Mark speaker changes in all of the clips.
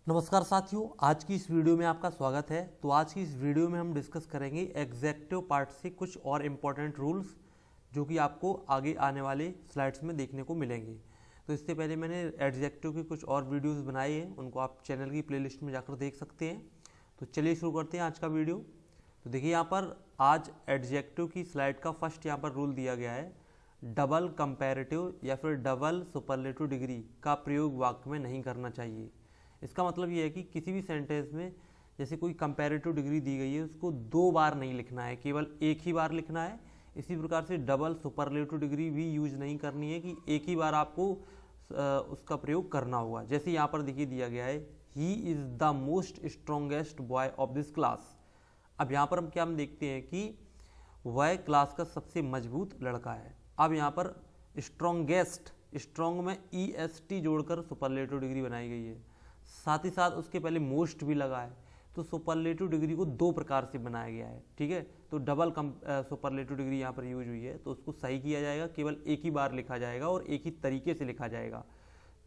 Speaker 1: नमस्कार साथियों, आज की इस वीडियो में आपका स्वागत है। तो आज की इस वीडियो में हम डिस्कस करेंगे एग्जेक्टिव पार्ट से कुछ और इम्पोर्टेंट रूल्स जो कि आपको आगे आने वाले स्लाइड्स में देखने को मिलेंगे। तो इससे पहले मैंने एडजेक्टिव की कुछ और वीडियोस बनाए हैं, उनको आप चैनल की प्लेलिस्ट में जाकर देख सकते हैं। तो चलिए शुरू करते हैं आज का वीडियो। तो देखिए यहाँ पर आज एडजेक्टिव की स्लाइड का फर्स्ट यहाँ पर रूल दिया गया है, डबल कंपैरेटिव या फिर डबल सुपरलेटिव डिग्री का प्रयोग वाक्य में नहीं करना चाहिए। इसका मतलब ये है कि किसी भी सेंटेंस में जैसे कोई कंपैरेटिव डिग्री दी गई है उसको दो बार नहीं लिखना है, केवल एक ही बार लिखना है। इसी प्रकार से डबल सुपरलेटिव डिग्री भी यूज नहीं करनी है कि एक ही बार आपको उसका प्रयोग करना होगा। जैसे यहाँ पर देखिए दिया गया है, he is the most strongest boy of this class. अब यहाँ पर हम देखते हैं कि वह क्लास का सबसे मजबूत लड़का है। अब यहाँ पर स्ट्रॉन्गेस्ट, स्ट्रॉन्ग में EST जोड़कर सुपरलेटिव डिग्री बनाई गई है, साथ ही साथ उसके पहले मोस्ट भी लगा है। तो सुपरलेटिव डिग्री को दो प्रकार से बनाया गया है, ठीक है। तो डबल सुपरलेटिव डिग्री यहाँ पर यूज हुई है, तो उसको सही किया जाएगा, केवल एक ही बार लिखा जाएगा और एक ही तरीके से लिखा जाएगा।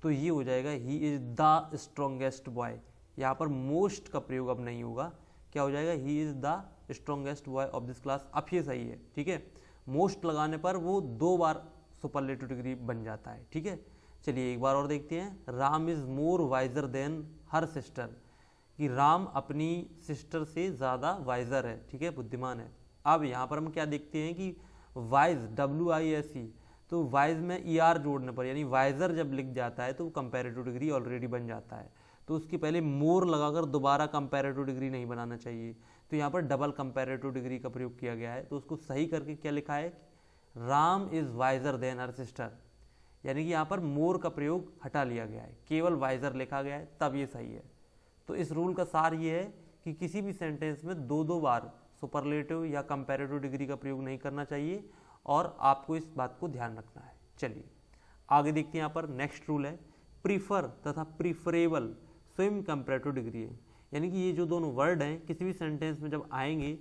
Speaker 1: तो ये हो जाएगा he is the strongest boy. यहाँ पर मोस्ट का प्रयोग अब नहीं होगा, क्या हो जाएगा, he is the strongest boy of this class. अब ये सही है, ठीक है। मोस्ट लगाने पर वो दो बार सुपरलेटिव डिग्री बन जाता है, ठीक है। चलिए एक बार और देखते हैं, Ram is more visor then her sister, कि राम अपनी सिस्टर से ज़्यादा वाइजर है, ठीक है, बुद्धिमान है। अब यहाँ पर हम क्या देखते हैं कि वाइज, WISE, तो वाइज में ER जोड़ने पर यानी वाइजर जब लिख जाता है तो कंपैरेटिव डिग्री ऑलरेडी बन जाता है। तो उसके पहले मोर लगाकर दोबारा कंपैरेटिव डिग्री नहीं बनाना चाहिए। तो यहाँ पर डबल कंपैरेटिव डिग्री का प्रयोग किया गया है। तो उसको सही करके क्या लिखा है, Ram is visor then her sister, यानी कि यहाँ पर मोर का प्रयोग हटा लिया गया है, केवल वाइजर लिखा गया है, तब ये सही है। तो इस रूल का सार ये है कि किसी भी सेंटेंस में दो बार सुपरलेटिव या कंपैरेटिव डिग्री का प्रयोग नहीं करना चाहिए और आपको इस बात को ध्यान रखना है। चलिए आगे देखते हैं। यहाँ पर नेक्स्ट रूल है, प्रीफर तथा प्रीफरेबल स्वयं कंपैरेटिव डिग्री है, यानी कि ये जो दोनों वर्ड हैं किसी भी सेंटेंस में जब आएंगे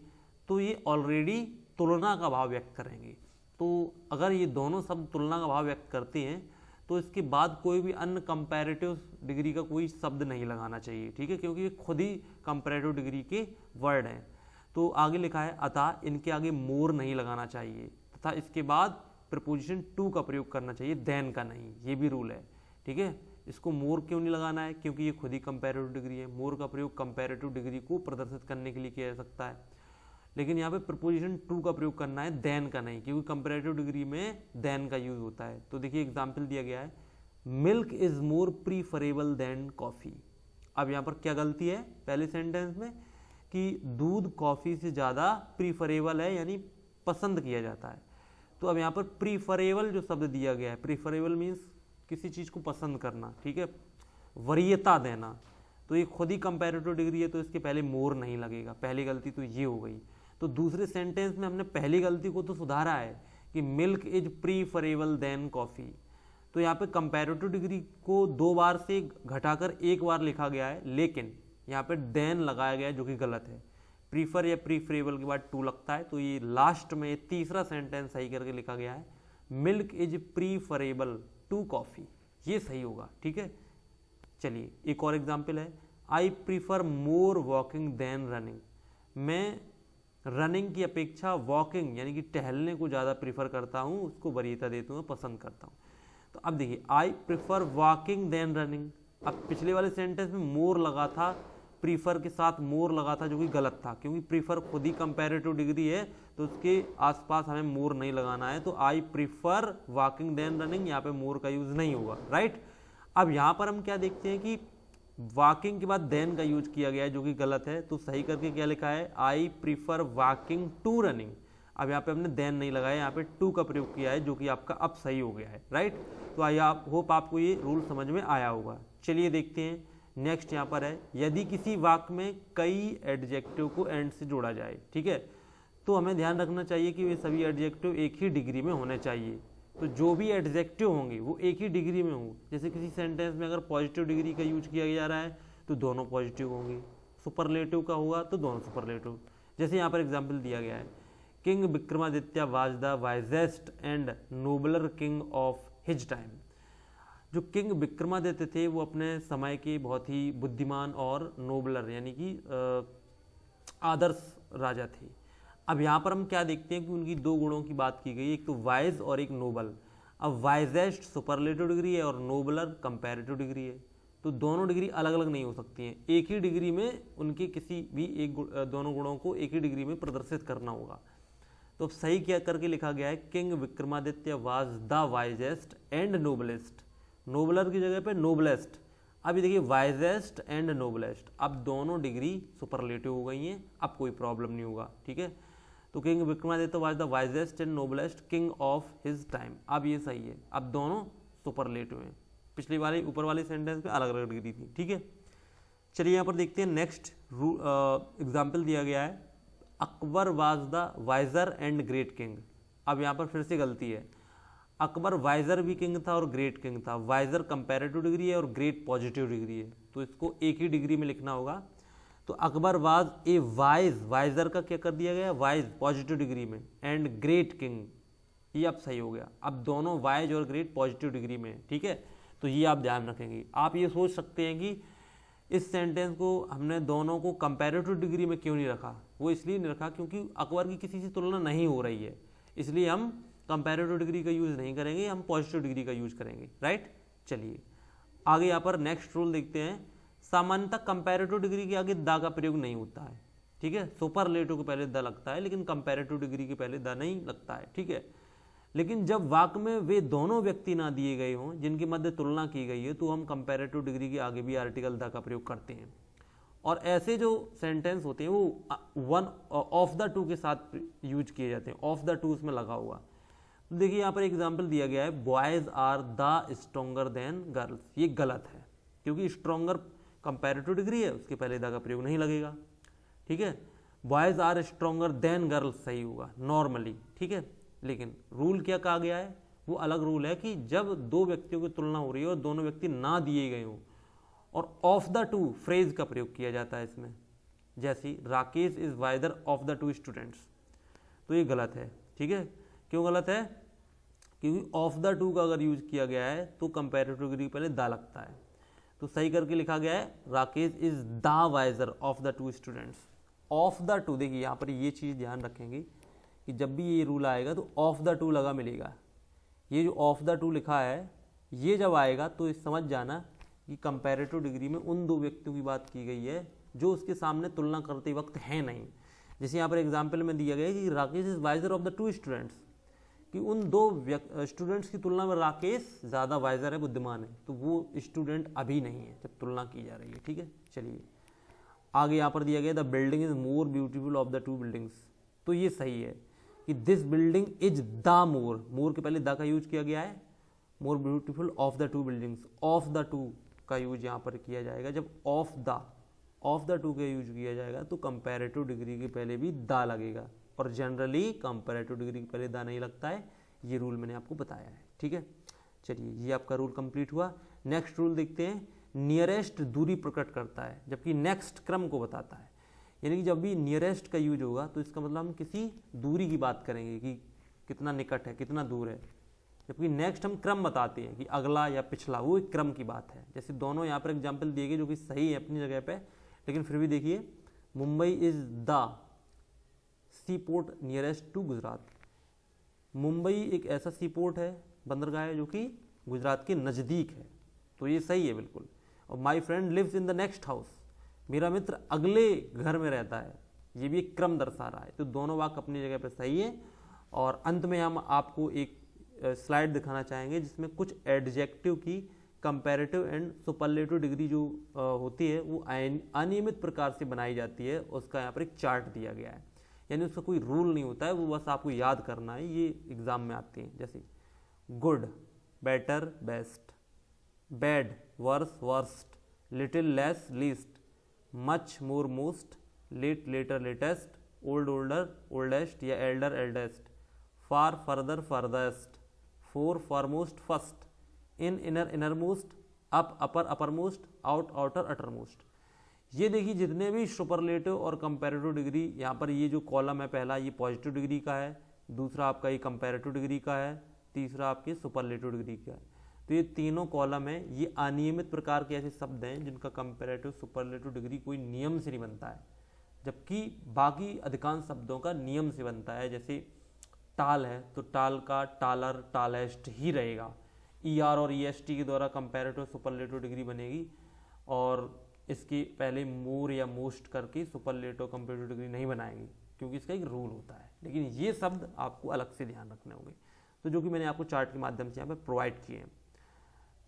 Speaker 1: तो ये ऑलरेडी तुलना का भाव व्यक्त करेंगे। तो अगर ये दोनों शब्द तुलना का भाव व्यक्त करते हैं तो इसके बाद कोई भी अन्य कंपैरेटिव डिग्री का कोई शब्द नहीं लगाना चाहिए, ठीक है, क्योंकि ये खुद ही कंपैरेटिव डिग्री के वर्ड हैं। तो आगे लिखा है, अतः इनके आगे मोर नहीं लगाना चाहिए तथा इसके बाद प्रीपोजिशन टू का प्रयोग करना चाहिए, देन का नहीं। ये भी रूल है, ठीक है। इसको मोर क्यों नहीं लगाना है, क्योंकि ये खुद ही कंपैरेटिव डिग्री है। मोर का प्रयोग कंपैरेटिव डिग्री को प्रदर्शित करने के लिए किया जा सकता है, लेकिन यहाँ पे प्रीपोजिशन टू का प्रयोग करना है, देन का नहीं, क्योंकि कंपैरेटिव डिग्री में देन का यूज होता है। तो देखिए एग्जाम्पल दिया गया है, milk is more preferable than coffee. अब यहाँ पर क्या गलती है पहले सेंटेंस में, कि दूध कॉफी से ज़्यादा प्रीफरेबल है, यानी पसंद किया जाता है। तो अब यहाँ पर प्रीफरेबल जो शब्द दिया गया है, प्रीफरेबल मीन्स किसी चीज़ को पसंद करना, ठीक है, वरीयता देना। तो ये खुद ही कंपैरेटिव डिग्री है, तो इसके पहले मोर नहीं लगेगा। पहली गलती तो ये हो गई। तो दूसरे सेंटेंस में हमने पहली गलती को तो सुधारा है कि milk is preferable than coffee. तो यहाँ पे कंपैरेटिव डिग्री को दो बार से घटाकर एक बार लिखा गया है, लेकिन यहाँ पे देन लगाया गया है, जो कि गलत है। प्रीफर या प्रीफरेबल के बाद टू लगता है, तो ये लास्ट में तीसरा सेंटेंस सही करके लिखा गया है, milk is preferable to coffee, ये सही होगा, ठीक है। चलिए एक और एग्जाम्पल है, I prefer more walking than running. मैं रनिंग की अपेक्षा वॉकिंग यानी कि टहलने को ज़्यादा प्रीफर करता हूँ, उसको वरीयता देता हूँ, पसंद करता हूँ। तो अब देखिए, I prefer walking than running. अब पिछले वाले सेंटेंस में मोर लगा था, प्रीफर के साथ मोर लगा था, जो कि गलत था, क्योंकि प्रीफर खुद ही कंपैरेटिव डिग्री है, तो उसके आसपास हमें मोर नहीं लगाना है। तो I prefer walking than running, यहाँ पे मोर का यूज नहीं होगा, राइट। अब यहाँ पर हम क्या देखते हैं कि वॉकिंग के बाद देन का यूज किया गया है, जो कि गलत है। तो सही करके क्या लिखा है, I prefer walking to running. अब यहाँ पे हमने देन नहीं लगाया, यहाँ पे टू का प्रयोग किया है, जो कि आपका अब सही हो गया है, राइट। तो आई होप आपको ये रूल समझ में आया होगा। चलिए देखते हैं नेक्स्ट। यहाँ पर है, यदि किसी वाक्य में कई एडजेक्टिव को एंड से जोड़ा जाए, ठीक है, तो हमें ध्यान रखना चाहिए कि वे सभी एडजेक्टिव एक ही डिग्री में होने चाहिए। तो जो भी एडजेक्टिव होंगे वो एक ही डिग्री में होंगे। जैसे किसी सेंटेंस में अगर पॉजिटिव डिग्री का यूज किया जा रहा है तो दोनों पॉजिटिव होंगे, सुपरलेटिव का होगा तो दोनों सुपरलेटिव। जैसे यहाँ पर एग्जाम्पल दिया गया है, king Vikramaditya was the wisest and नोबलर king of his time. जो किंग विक्रमादित्य थे वो अपने समय के बहुत ही बुद्धिमान और नोबलर यानी कि आदर्श राजा थे। अब यहाँ पर हम क्या देखते हैं कि उनकी दो गुणों की बात की गई, एक तो वाइज और एक नोबल। अब वाइजेस्ट सुपरलेटिव डिग्री है और नोबलर कंपैरेटिव डिग्री है, तो दोनों डिग्री अलग अलग नहीं हो सकती हैं। एक ही डिग्री में उनके किसी भी एक दोनों गुणों को एक ही डिग्री में प्रदर्शित करना होगा। तो अब सही क्या करके लिखा गया है, king Vikramaditya was the wisest and noblest. नोबलर की जगह पे नोबलेस्ट। अभी देखिए वाइजेस्ट एंड नोबलेस्ट, अब दोनों डिग्री सुपरलेटिव हो गई हैं, अब कोई प्रॉब्लम नहीं होगा, ठीक है। तो king Vikramaditya was the wisest and noblest king of his time, अब ये सही है, अब दोनों सुपरलेटिव हैं। पिछली वाली ऊपर वाली सेंटेंस में अलग अलग डिग्री थी, ठीक है। चलिए यहाँ पर देखते हैं नेक्स्ट एग्जाम्पल दिया गया है, Akbar was the wiser and great king. अब यहाँ पर फिर से गलती है, अकबर वाइजर भी किंग था और ग्रेट किंग था। वाइजर कंपैरेटिव डिग्री है और ग्रेट पॉजिटिव डिग्री है, तो इसको एक ही डिग्री में लिखना होगा। तो Akbar was a wise, wiser का क्या कर दिया गया, वाइज पॉजिटिव डिग्री में, एंड ग्रेट किंग, ये अब सही हो गया। अब दोनों वाइज और ग्रेट पॉजिटिव डिग्री में, ठीक है। तो ये आप ध्यान रखेंगे। आप ये सोच सकते हैं कि इस सेंटेंस को हमने दोनों को कंपैरेटिव डिग्री में क्यों नहीं रखा। वो इसलिए नहीं रखा क्योंकि अकबर की किसी से तुलना नहीं हो रही है, इसलिए हम कंपैरेटिव डिग्री का यूज़ नहीं करेंगे, हम पॉजिटिव डिग्री का यूज़ करेंगे, राइट। चलिए आगे यहाँ पर नेक्स्ट रूल देखते हैं। सामान्यतः कंपैरेटिव डिग्री के आगे द का प्रयोग नहीं होता है, ठीक है। सुपरलेटिव के पहले द लगता है, लेकिन कंपैरेटिव डिग्री के पहले द नहीं लगता है, ठीक है। लेकिन जब वाक्य में वे दोनों व्यक्ति ना दिए गए हों जिनके मध्य तुलना की गई है, तो हम कंपैरेटिव डिग्री के आगे भी आर्टिकल द का प्रयोग करते हैं। और ऐसे जो सेंटेंस होते हैं वो वन ऑफ द टू के साथ यूज किए जाते हैं, ऑफ द टू उसमें लगा हुआ। तो देखिए यहाँ पर एग्जाम्पल दिया गया है, boys are the stronger than girls. ये गलत है क्योंकि स्ट्रोंगर कंपैरेटिव डिग्री है, उसके पहले द का प्रयोग नहीं लगेगा, ठीक है। Boys are stronger than girls सही होगा नॉर्मली, ठीक है। लेकिन रूल क्या कहा गया है, वो अलग रूल है कि जब दो व्यक्तियों की तुलना हो रही है और दोनों व्यक्ति ना दिए गए हों और ऑफ द टू फ्रेज का प्रयोग किया जाता है इसमें, जैसे Rakesh is whether of the two students, तो ये गलत है, ठीक है। क्यों गलत है, क्योंकि ऑफ द टू का अगर यूज किया गया है तो कंपैरेटिव डिग्री पहले द लगता है। तो सही करके लिखा गया है, Rakesh is the wiser of the two students. Of the two, देखिए यहाँ पर ये चीज़ ध्यान रखेंगे कि जब भी ये रूल आएगा तो ऑफ द टू लगा मिलेगा। ये जो ऑफ द टू लिखा है, ये जब आएगा तो समझ जाना कि कंपैरेटिव डिग्री में उन दो व्यक्तियों की बात की गई है जो उसके सामने तुलना करते वक्त है नहीं। जैसे यहाँ पर एग्जाम्पल में दिया गया है कि Rakesh is wiser of the two students, कि उन दो स्टूडेंट्स की तुलना में राकेश ज़्यादा वाइजर है, बुद्धिमान है, तो वो स्टूडेंट अभी नहीं है जब तुलना की जा रही है, ठीक है। चलिए आगे यहाँ पर दिया गया, the building is more beautiful of the two buildings. तो ये सही है कि this building is the more, more के पहले द का यूज किया गया है, more beautiful of the two buildings. Of the two का यूज यहाँ पर किया जाएगा। जब ऑफ द टू का यूज किया जाएगा तो कंपैरेटिव डिग्री के पहले भी द लगेगा, और जनरली कंपैरेटिव डिग्री के पहले द नहीं लगता है। ये रूल मैंने आपको बताया है, ठीक है। चलिए ये आपका रूल कंप्लीट हुआ। नेक्स्ट रूल देखते हैं, नियरेस्ट दूरी प्रकट करता है जबकि नेक्स्ट क्रम को बताता है। यानी कि जब भी नियरेस्ट का यूज होगा तो इसका मतलब हम किसी दूरी की बात करेंगे कि कितना निकट है, कितना दूर है, जबकि नेक्स्ट हम क्रम बताते हैं कि अगला या पिछला, वो एक क्रम की बात है। जैसे दोनों यहाँ पर एग्जाम्पल दिए गए जो कि सही है अपनी जगह पे, लेकिन फिर भी देखिए, Mumbai is the sea port nearest to Gujarat. Mumbai एक ऐसा सी पोर्ट है, बंदरगाह है, जो कि गुजरात के नज़दीक है, तो ये सही है बिल्कुल। और my friend lives in the next house, मेरा मित्र अगले घर में रहता है, ये भी एक क्रम दर्शा रहा है। तो दोनों वाक्य अपनी जगह पर सही है। और अंत में हम आपको एक स्लाइड दिखाना चाहेंगे जिसमें कुछ एडजेक्टिव की कंपैरेटिव एंड सुपरलेटिव डिग्री जो होती है वो अनियमित प्रकार से बनाई जाती है, उसका यहाँ पर एक चार्ट दिया गया है। यानी उसका कोई रूल नहीं होता है, वो बस आपको याद करना है, ये एग्जाम में आते हैं। जैसे good better best, bad worse worst, little less least, much more most, late later latest, old older oldest या elder eldest, far further furthest, fore foremost first, in inner innermost, up upper uppermost, out outer uttermost. ये देखिए जितने भी superlative और comparative degree, यहाँ पर ये जो कॉलम है पहला ये पॉजिटिव डिग्री का है, दूसरा आपका ये कंपैरेटिव डिग्री का है, तीसरा आपके सुपरलेटिव डिग्री का है। तो ये तीनों कॉलम है, ये अनियमित प्रकार के ऐसे शब्द हैं जिनका कंपैरेटिव सुपरलेटिव डिग्री कोई नियम से नहीं बनता है, जबकि बाकी अधिकांश शब्दों का नियम से बनता है। जैसे टाल है तो टाल का टालर टालेस्ट ही रहेगा। ER और EST के द्वारा कंपैरेटिव सुपरलेटिव डिग्री बनेगी, और इसके पहले मोर या मोस्ट करके सुपरलेटिव कंपैरेटिव डिग्री नहीं बनाएंगी, क्योंकि इसका एक रूल होता है। लेकिन ये शब्द आपको अलग से ध्यान रखने होंगे, तो जो कि मैंने आपको चार्ट के माध्यम से यहाँ पे प्रोवाइड किए हैं।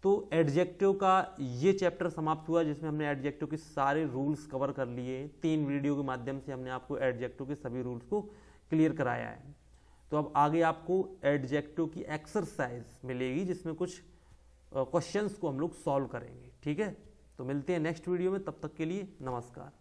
Speaker 1: तो एडजेक्टिव का ये चैप्टर समाप्त हुआ, जिसमें हमने एडजेक्टिव के सारे रूल्स कवर कर लिए। 3 वीडियो के माध्यम से हमने आपको एडजेक्टिव के सभी रूल्स को क्लियर कराया है। तो अब आगे आपको एडजेक्टिव की एक्सरसाइज मिलेगी, जिसमें कुछ क्वेश्चंस को हम लोग सॉल्व करेंगे। ठीक है, तो मिलते हैं नेक्स्ट वीडियो में, तब तक के लिए नमस्कार।